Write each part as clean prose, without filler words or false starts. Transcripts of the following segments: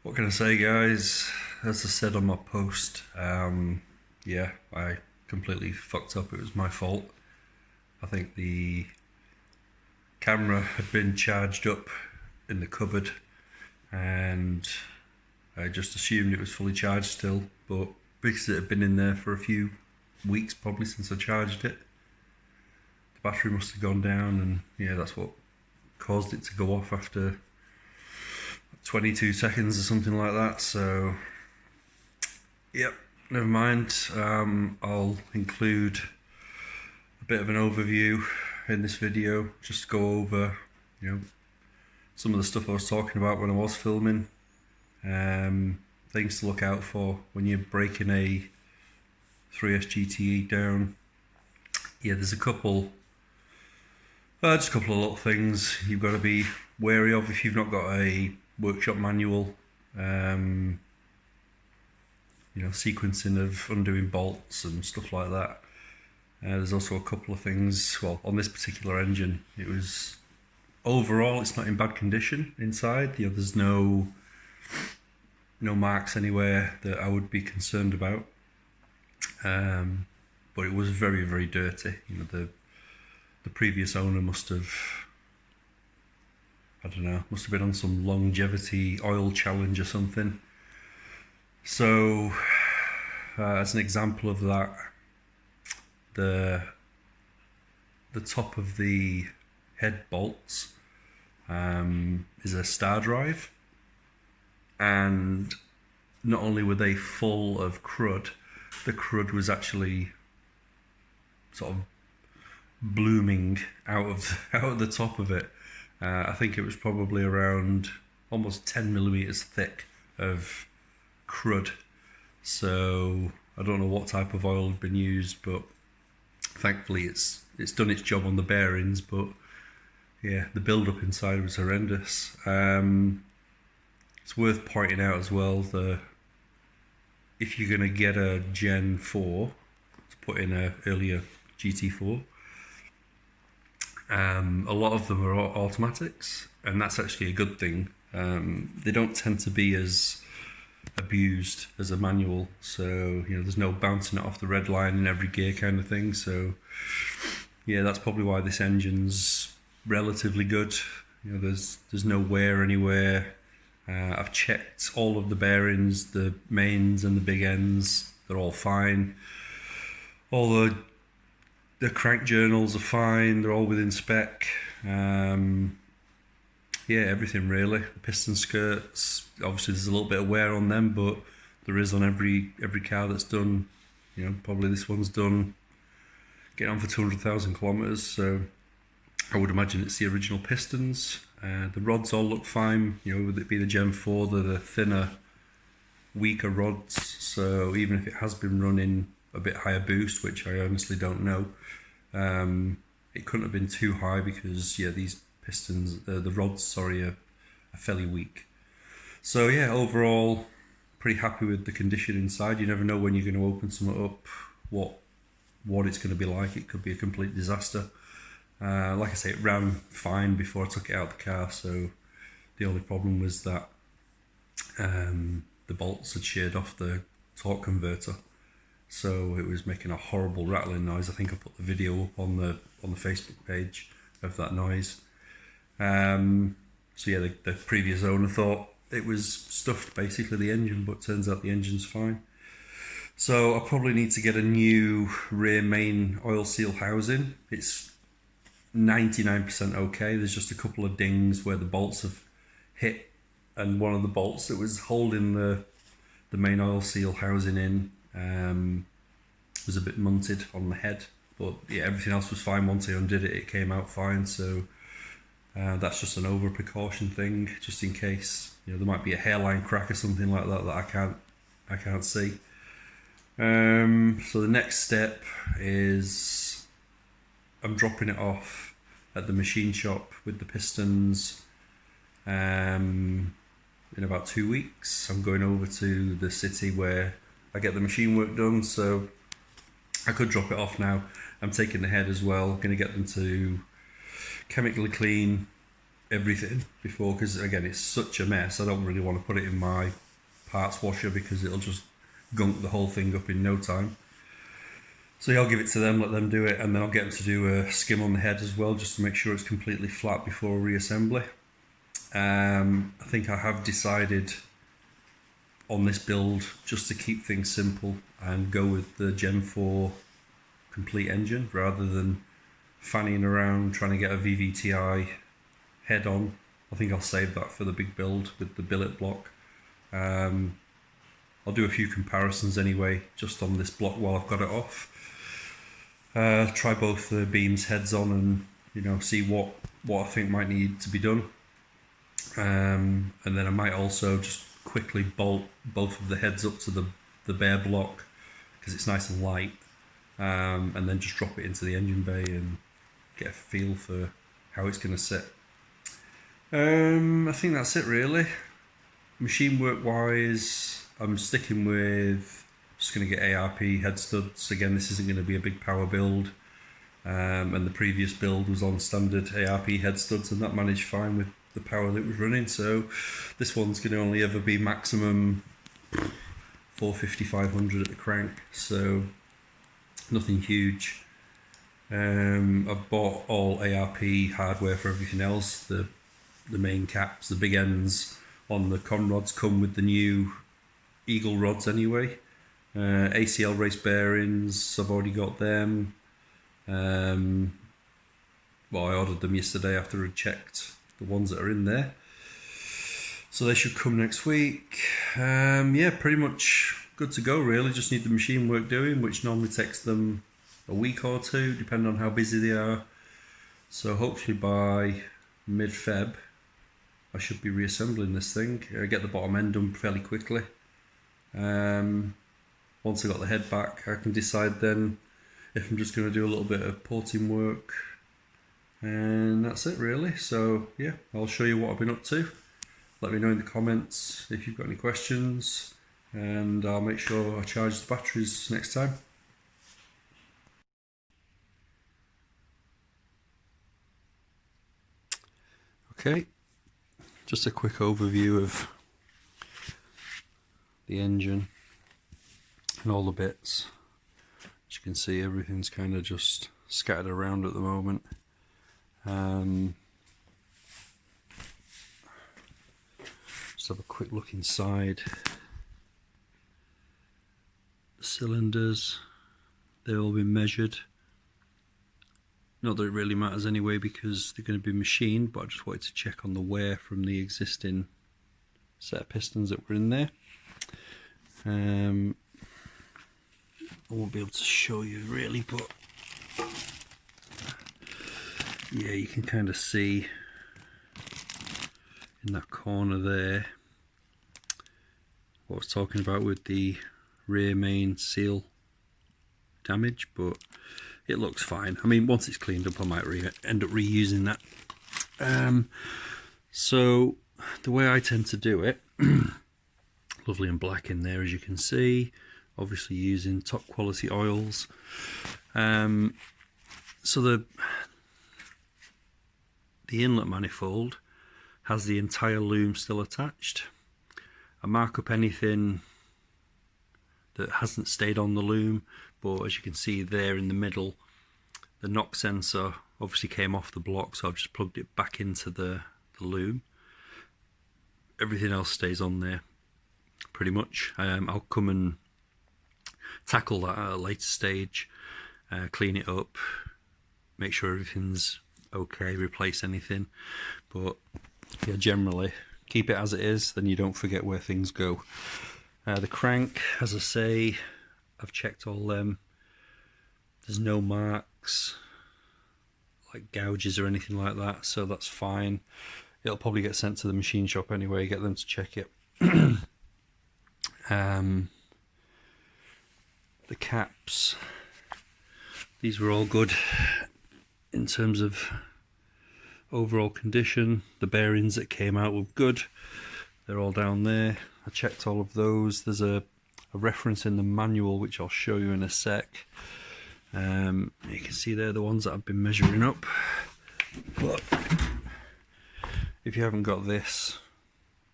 What can I say, guys? As I said on my post, yeah, I completely fucked up. It was my fault. I think the camera had been charged up in the cupboard, and I just assumed it was fully charged still, but because it had been in there for a few weeks probably since I charged it, the battery must have gone down, and yeah, that's what caused it to go off after 22 seconds or something like that. So yep, never mind. I'll include a bit of an overview in this video, just go over, some of the stuff I was talking about when I was filming. Things to look out for when you're breaking a 3S GTE down. Yeah, there's just a couple of little things you've got to be wary of if you've not got a workshop manual. Sequencing of undoing bolts and stuff like that. There's also a couple of things, well, on this particular engine, overall it's not in bad condition inside. There's no marks anywhere that I would be concerned about. But it was very, very dirty. The previous owner must have been on some longevity oil challenge or something. So, as an example of that, the top of the head bolts is a star drive, and not only were they full of crud, the crud was actually sort of blooming out of the top of it. I think it was probably around almost 10 millimeters thick of crud. So I don't know what type of oil had been used, but thankfully it's done its job on the bearings. But yeah, the build-up inside was horrendous. It's worth pointing out as well if you're going to get a Gen 4 to put in a earlier GT4, a lot of them are automatics, and that's actually a good thing. They don't tend to be as abused as a manual, so there's no bouncing it off the red line in every gear kind of thing. So yeah, that's probably why this engine's relatively good. There's no wear anywhere. I've checked all of the bearings, the mains and the big ends, they're all fine. All the crank journals are fine, they're all within spec. Yeah, everything really. The piston skirts, obviously there's a little bit of wear on them, but there is on every car that's done. Probably this one's done getting on for 200,000 kilometers, so I would imagine it's the original pistons. The rods all look fine, with it being the Gen 4, they're the thinner, weaker rods, so even if it has been running a bit higher boost, which I honestly don't know, it couldn't have been too high because these pistons, the rods, are fairly weak. So yeah, overall, pretty happy with the condition inside. You never know when you're going to open something up, what it's going to be like. It could be a complete disaster. Like I say, it ran fine before I took it out of the car, so the only problem was that the bolts had sheared off the torque converter, so it was making a horrible rattling noise. I think I put the video up on the Facebook page of that noise. So yeah, the previous owner thought it was stuffed, basically, the engine, but turns out the engine's fine. So I probably need to get a new rear main oil seal housing. It's 99% okay. There's just a couple of dings where the bolts have hit, and one of the bolts that was holding the main oil seal housing in was a bit munted on the head, but yeah, everything else was fine. Once I undid it, it came out fine. So that's just an over precaution thing, just in case there might be a hairline crack or something like that I can't see. So the next step is I'm dropping it off at the machine shop with the pistons in about 2 weeks. I'm going over to the city where I get the machine work done, so I could drop it off now. I'm taking the head as well, going to get them to chemically clean, everything before, because again it's such a mess. I don't really want to put it in my parts washer because it'll just gunk the whole thing up in no time. So yeah, I'll give it to them, let them do it, and then I'll get them to do a skim on the head as well, just to make sure it's completely flat before reassembly. I think I have decided on this build just to keep things simple and go with the Gen 4 complete engine rather than fanning around trying to get a VVTi head on. I think I'll save that for the big build with the billet block. I'll do a few comparisons anyway, just on this block while I've got it off. Try both the beams heads on and, you know, see what I think might need to be done. And then I might also just quickly bolt both of the heads up to the bare block because it's nice and light, and then just drop it into the engine bay and get a feel for how it's going to sit. I think that's it really. Machine work wise, I'm sticking with just going to get ARP head studs. Again, this isn't going to be a big power build, and the previous build was on standard ARP head studs and that managed fine with the power that was running. So this one's going to only ever be maximum 450, 500 at the crank, so nothing huge. I've bought all ARP hardware for everything else. The main caps, the big ends on the con rods come with the new Eagle rods anyway. ACL race bearings, I've already got them. Well, I ordered them yesterday after I checked the ones that are in there, so they should come next week. Yeah, pretty much good to go really. Just need the machine work doing, which normally takes them a week or two depending on how busy they are. So hopefully by mid-Feb I should be reassembling this thing. Get the bottom end done fairly quickly. Once I got the head back, I can decide then if I'm just going to do a little bit of porting work, and that's it really. So yeah, I'll show you what I've been up to. Let me know in the comments if you've got any questions, and I'll make sure I charge the batteries next time. Okay, just a quick overview of the engine and all the bits. As you can see, everything's kind of just scattered around at the moment. Just have a quick look inside. The cylinders, they've all been measured. Not that it really matters anyway because they're going to be machined, but I just wanted to check on the wear from the existing set of pistons that were in there. I won't be able to show you really, but yeah, you can kind of see in that corner there what I was talking about with the rear main seal damage, but it looks fine. I mean, once it's cleaned up I might end up reusing that. So the way I tend to do it, lovely and black in there as you can see, obviously using top quality oils. So the inlet manifold has the entire loom still attached. I mark up anything that hasn't stayed on the loom, but as you can see there in the middle, the knock sensor obviously came off the block, so I've just plugged it back into the loom. Everything else stays on there pretty much. I'll come and tackle that at a later stage, clean it up, make sure everything's okay, replace anything, but yeah, generally keep it as it is, then you don't forget where things go. The crank, as I say, I've checked all them. There's no marks like gouges or anything like that, so that's fine. It'll probably get sent to the machine shop anyway, get them to check it. The caps, these were all good in terms of overall condition. The bearings that came out were good, they're all down there. I checked all of those. There's a reference in the manual which I'll show you in a sec. You can see they're the ones that I've been measuring up, but if you haven't got this,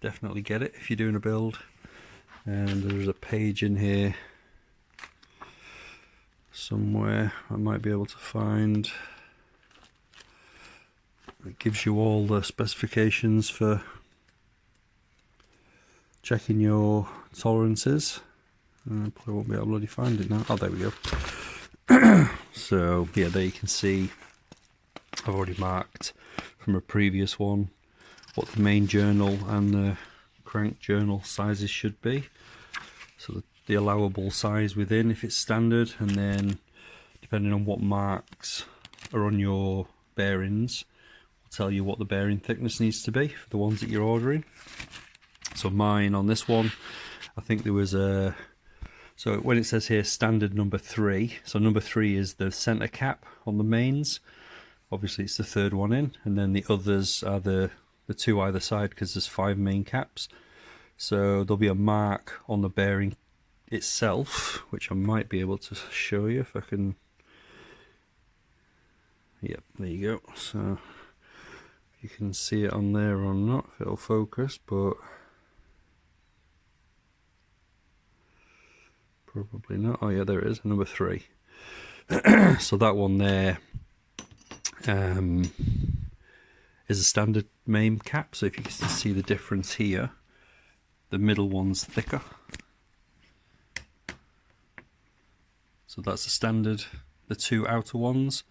definitely get it if you're doing a build. And there's a page in here somewhere I might be able to find. It gives you all the specifications for checking your tolerances. I probably won't be able to bloody find it now. Oh, there we go. So yeah, there you can see I've already marked from a previous one what the main journal and the crank journal sizes should be. So the allowable size within, if it's standard, and then depending on what marks are on your bearings, will tell you what the bearing thickness needs to be for the ones that you're ordering. So mine on this one, I think there was a, so when it says here standard number 3, so number 3 is the center cap on the mains. Obviously it's the third one in, and then the others are the two either side, because there's 5 main caps. So there'll be a mark on the bearing itself, which I might be able to show you if I can. Yep, there you go. So you can see it on there or not, if it'll focus, but probably not. Oh yeah, there it is, number 3. So that one there is a standard main cap. So if you can see the difference here, the middle one's thicker. So that's the standard, the two outer ones,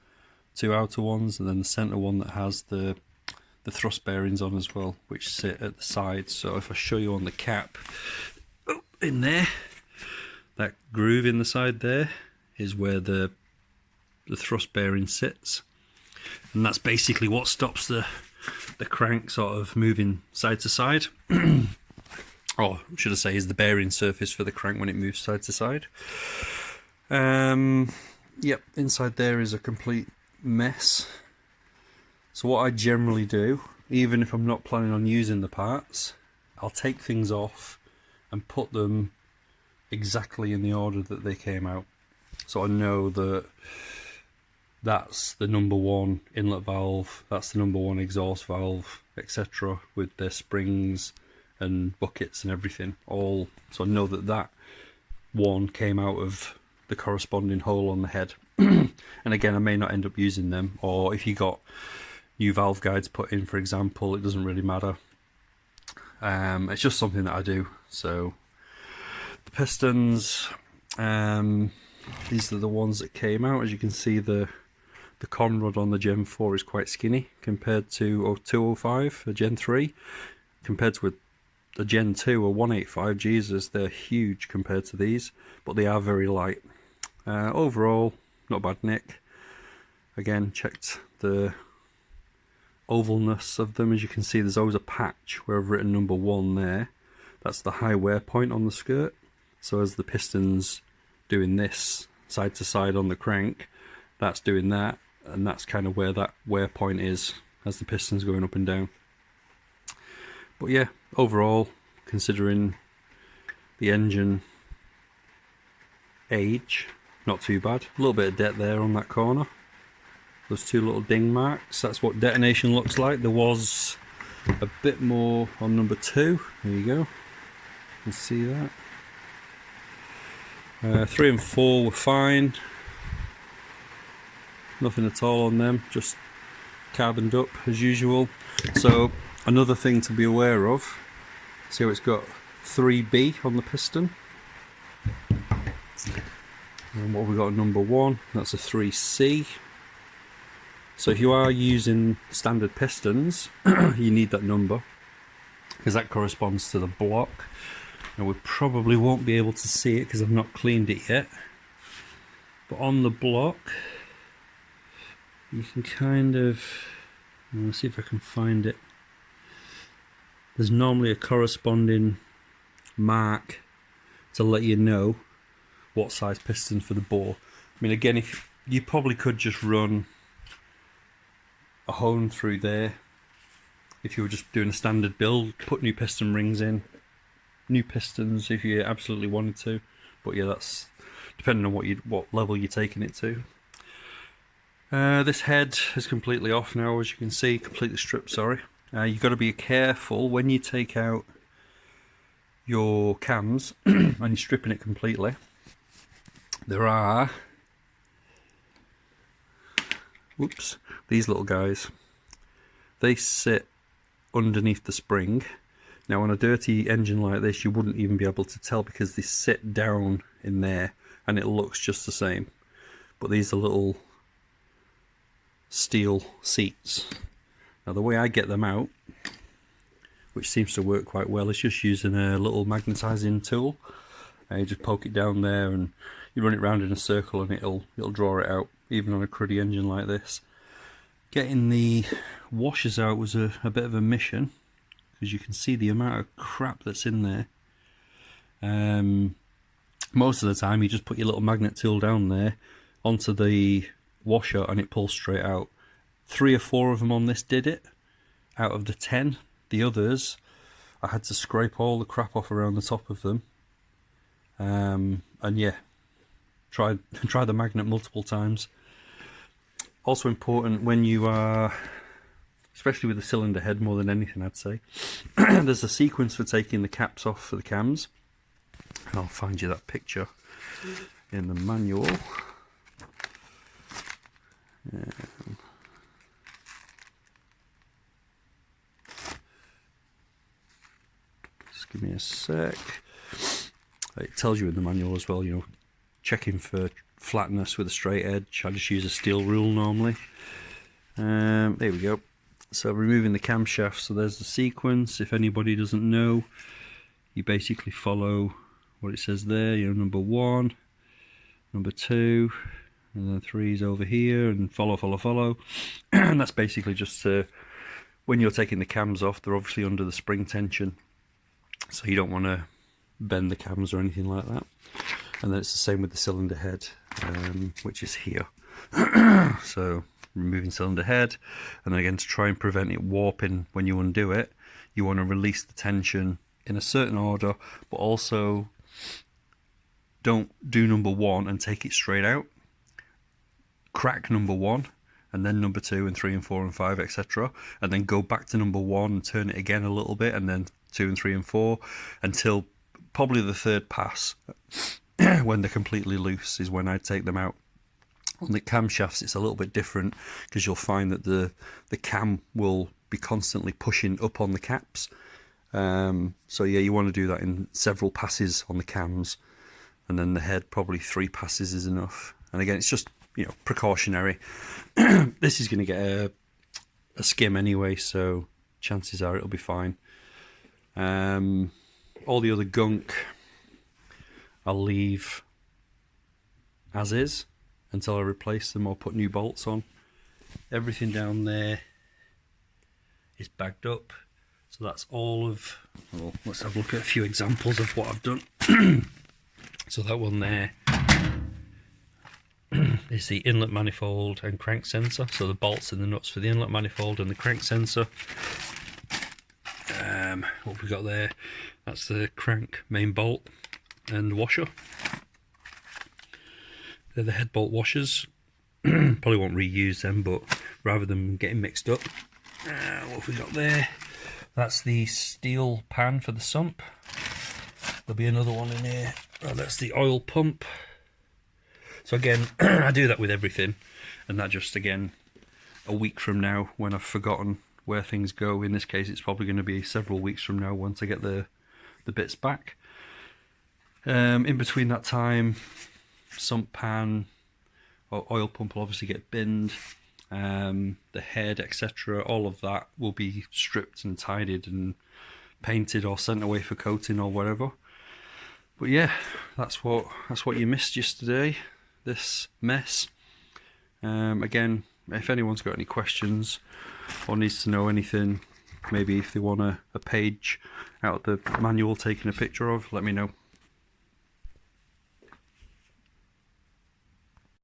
and then the center one that has the thrust bearings on as well, which sit at the sides. So if I show you on the cap, in there, that groove in the side there is where the thrust bearing sits, and that's basically what stops the crank sort of moving side to side. Or should I say, is the bearing surface for the crank when it moves side to side. Yep, inside there is a complete mess. So what I generally do, even if I'm not planning on using the parts, I'll take things off and put them exactly in the order that they came out. So I know that that's the number 1 inlet valve, that's the number 1 exhaust valve, etc., with their springs and buckets and everything all. So I know that that one came out of the corresponding hole on the head. And again, I may not end up using them, or if you got new valve guides put in, for example, it doesn't really matter. It's just something that I do. So the pistons, these are the ones that came out. As you can see, the con rod on the Gen 4 is quite skinny compared to 205, a Gen 3, compared to a Gen 2 or 185. Jesus, they're huge compared to these, but they are very light. Overall, not bad nick. Again, checked the ovalness of them. As you can see, there's always a patch where I've written number 1 there. That's the high wear point on the skirt. So as the piston's doing this side to side on the crank, that's doing that, and that's kind of where that wear point is as the piston's going up and down. But yeah, overall, considering the engine age, not too bad. A little bit of det there on that corner. Those 2 little ding marks, that's what detonation looks like. There was a bit more on number 2. There you go. You can see that. 3 and 4 were fine. Nothing at all on them, just carboned up as usual. So another thing to be aware of, see how it's got 3B on the piston. And what have we got at number 1? That's a 3C. So if you are using standard pistons, you need that number, because that corresponds to the block. And we probably won't be able to see it because I've not cleaned it yet. But on the block, you can kind of, let's see if I can find it. There's normally a corresponding mark to let you know what size piston for the bore. I mean, again, if you probably could just run a hone through there if you were just doing a standard build, put new piston rings in, new pistons if you absolutely wanted to. But yeah, that's depending on what level you're taking it to. This head is completely off now, as you can see, completely stripped, sorry. You've got to be careful when you take out your cams and you're stripping it completely. There are, whoops, these little guys. They sit underneath the spring. Now on a dirty engine like this, you wouldn't even be able to tell because they sit down in there and it looks just the same. But these are little steel seats. Now the way I get them out, which seems to work quite well, is just using a little magnetizing tool. You just poke it down there and you run it round in a circle and it'll draw it out, even on a cruddy engine like this. Getting the washers out was a bit of a mission, because you can see the amount of crap that's in there. Most of the time you just put your little magnet tool down there onto the washer and it pulls straight out. 3 or 4 of them on this did it out of the 10. The others, I had to scrape all the crap off around the top of them. And yeah, try the magnet multiple times. Also important when you are, especially with the cylinder head more than anything I'd say, there's a sequence for taking the caps off for the cams. And I'll find you that picture in the manual. Just give me a sec. It tells you in the manual as well, you know, checking for flatness with a straight edge. I just use a steel rule normally. There we go. So removing the camshaft, so there's the sequence. If anybody doesn't know, you basically follow what it says there, you know, number 1, number 2, and then 3 is over here, and follow. And that's basically just when you're taking the cams off, they're obviously under the spring tension, so you don't want to bend the cams or anything like that. And then it's the same with the cylinder head, which is here. So removing cylinder head, and then again, to try and prevent it warping when you undo it, you want to release the tension in a certain order, but also don't do number 1 and take it straight out. Crack number 1 and then number 2 and 3 and 4 and 5, etc., and then go back to number 1 and turn it again a little bit, and then 2 and 3 and 4 until probably the 3rd pass when they're completely loose is when I'd take them out. On the camshafts it's a little bit different, because you'll find that the cam will be constantly pushing up on the caps. So yeah, you want to do that in several passes on the cams, and then the head probably 3 passes is enough. And again, it's just, you know, precautionary. This is going to get a skim anyway, so chances are it'll be fine. All the other gunk I'll leave as is until I replace them or put new bolts on. Everything down there is bagged up, so that's all of, well, let's have a look at a few examples of what I've done. So that one there is the inlet manifold and crank sensor, so the bolts and the nuts for the inlet manifold and the crank sensor. What have we got there? That's the crank main bolt and washer. They're the head bolt washers. Probably won't reuse them, but rather than getting mixed up. What have we got there? That's the steel pan for the sump. There'll be another one in here. Oh, that's the oil pump. So again, I do that with everything, and that just, again, a week from now when I've forgotten where things go. In this case, it's probably going to be several weeks from now once I get the bits back. In between that time, sump pan or oil pump will obviously get binned. The head, etc., all of that will be stripped and tidied and painted or sent away for coating or whatever. But yeah, that's what you missed yesterday, this mess. Again, if anyone's got any questions or needs to know anything, maybe if they want a page out of the manual taking a picture of, let me know.